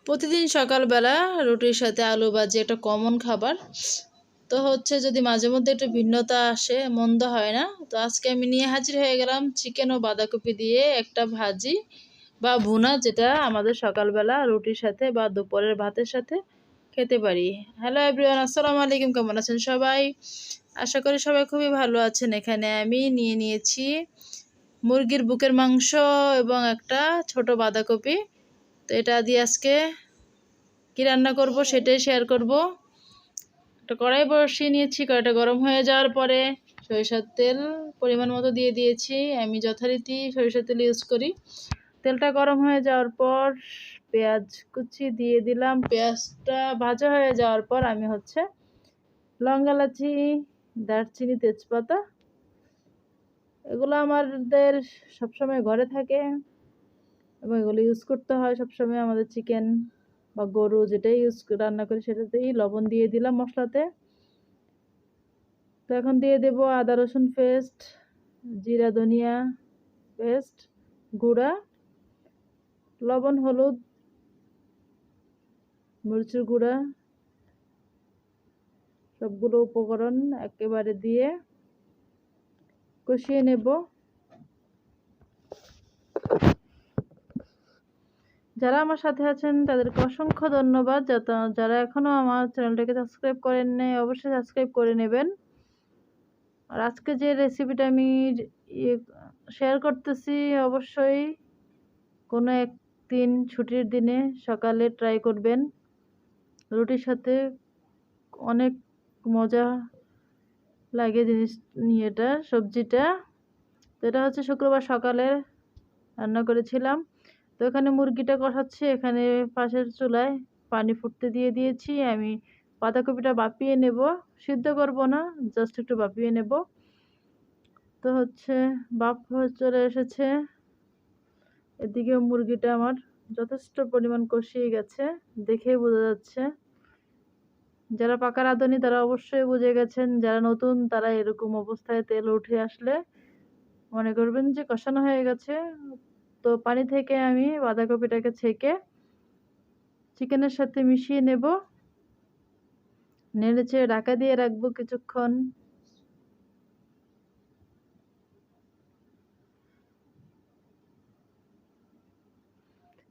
প্রতিদিন সকালবেলা রুটির সাথে আলু ভাজি একটা কমন খাবার। তো হচ্ছে যদি মাঝে মধ্যে একটু ভিন্নতা আসে মন্দ হয় না। তো আজকে আমি নিয়ে হাজির হয়ে গেলাম চিকেন ও বাঁধাকপি দিয়ে একটা ভাজি বা ভুনা, যেটা আমাদের সকালবেলা রুটির সাথে বা দুপুরের ভাতের সাথে খেতে পারি। হ্যালো এভরিওয়ান, আসসালামু আলাইকুম। কেমন আছেন সবাই? আশা করি সবাই খুবই ভালো আছেন। এখানে আমি নিয়ে নিয়েছি মুরগির বুকের মাংস এবং একটা ছোট বাঁধাকপি। তো এটা দিয়ে আজকে কি রান্না করব সেটাই শেয়ার করব। একটা কড়াই বসিয়ে নিয়েছি, কড়াইটা গরম হয়ে যাওয়ার পরে সরিষার তেল পরিমাণ মতো দিয়ে দিয়েছি। আমি যথারীতি সরিষার তেল ইউজ করি। তেলটা গরম হয়ে যাওয়ার পর পেঁয়াজ কুচি দিয়ে দিলাম। পেঁয়াজটা ভাজা হয়ে যাওয়ার পর আমি লঙ্কা, এলাচি, দারচিনি, তেজপাতা, এগুলো আমাদের সবসময় ঘরে থাকে এবং এগুলো ইউজ করতে হয় সবসময়। আমাদের চিকেন বা গরু যেটাই রান্না করি সেটাতেই লবণ দিয়ে দিলাম মশলাতে। তো এখন দিয়ে দেব আদা রসুন পেস্ট, জিরা ধনিয়া পেস্ট, গুঁড়া, লবণ, হলুদ, মরিচের গুঁড়া, সবগুলো উপকরণ একেবারে দিয়ে কষিয়ে নেব। যারা আমার সাথে আছেন তাদেরকে অসংখ্য ধন্যবাদ। যারা এখনো আমার চ্যানেলটাকে সাবস্ক্রাইব করেন নাই অবশ্যই সাবস্ক্রাইব করে নেবেন। আর আজকে যে রেসিপিটা আমি শেয়ার করতেছি, অবশ্যই কোনো একদিন ছুটির দিনে সকালে ট্রাই করবেন। রুটির সাথে অনেক মজা লাগে জিনিস এটা সবজিটা। তো এটা শুক্রবার সকালে রান্না করেছিলাম। তো এখানে মুরগিটা কষাচ্ছি, এখানে পাশের চুলায় পানি ফুটতে দিয়ে দিয়েছি। আমি বাঁধাকপিটা বাপিয়ে নেব, সিদ্ধ করব না, জাস্ট একটু বাপিয়ে নেব। তো বাপ চলে এসেছে। এদিকে মুরগিটা আমার যথেষ্ট পরিমাণ কষিয়ে গেছে, দেখেই বোঝা যাচ্ছে। যারা পাকা রাঁধুনি তারা অবশ্যই বুঝে গেছেন, যারা নতুন তারা এরকম অবস্থায় তেল উঠে আসলে মনে করবেন যে কষানো হয়ে গেছে। তো পানি থেকে আমি বাঁধাকপিটাকে ছেঁকে চিকেনের সাথে মিশিয়ে নেব, নেড়েচেড়ে ঢাকা দিয়ে রাখবো কিছুক্ষণ।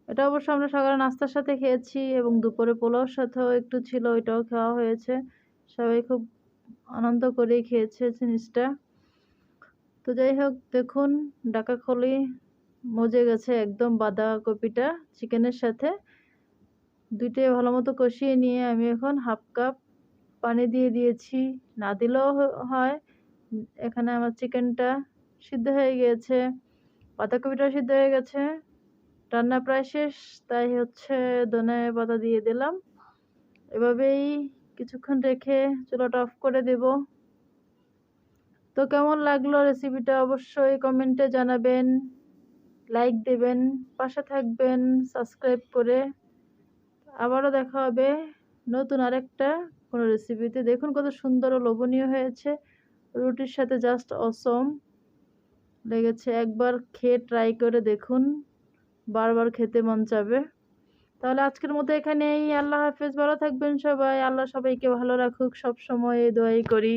এটা অবশ্য আমরা সকালে নাস্তার সাথে খেয়েছি এবং দুপুরে পোলাওর সাথেও একটু ছিল, ওইটাও খাওয়া হয়েছে। সবাই খুব আনন্দ করেই খেয়েছে জিনিসটা। তো যাই হোক, দেখুন ঢাকা খুলে মজে গেছে একদম বাঁধাকপিটা চিকেনের সাথে। দুইটাই ভালো মতো কষিয়ে নিয়ে আমি এখন হাফ কাপ পানি দিয়ে দিয়েছি, না দিলেও হয়। এখানে আমার চিকেনটা সিদ্ধ হয়ে গিয়েছে, বাঁধাকপিটাও সিদ্ধ হয়ে গেছে, রান্না প্রায় শেষ। তাই ধনে পাতা দিয়ে দিলাম। এভাবেই কিছুক্ষণ রেখে চুলাটা অফ করে দেব। তো কেমন লাগলো রেসিপিটা অবশ্যই কমেন্টে জানাবেন, লাইক দেবেন, পাশে থাকবেন সাবস্ক্রাইব করে। আবারও দেখা হবে নতুন আরেকটা কোনো রেসিপিতে। দেখুন কত সুন্দর ও লোভনীয় হয়েছে, রুটির সাথে জাস্ট অসম লেগেছে। একবার খেয়ে ট্রাই করে দেখুন, বারবার খেতে মন চাবে। তাহলে আজকের মতো এখানেই। আল্লাহ হাফেজ, ভালো থাকবেন সবাই। আল্লাহ সবাইকে ভালো রাখুক, সব সময় এই দোয়াই করি।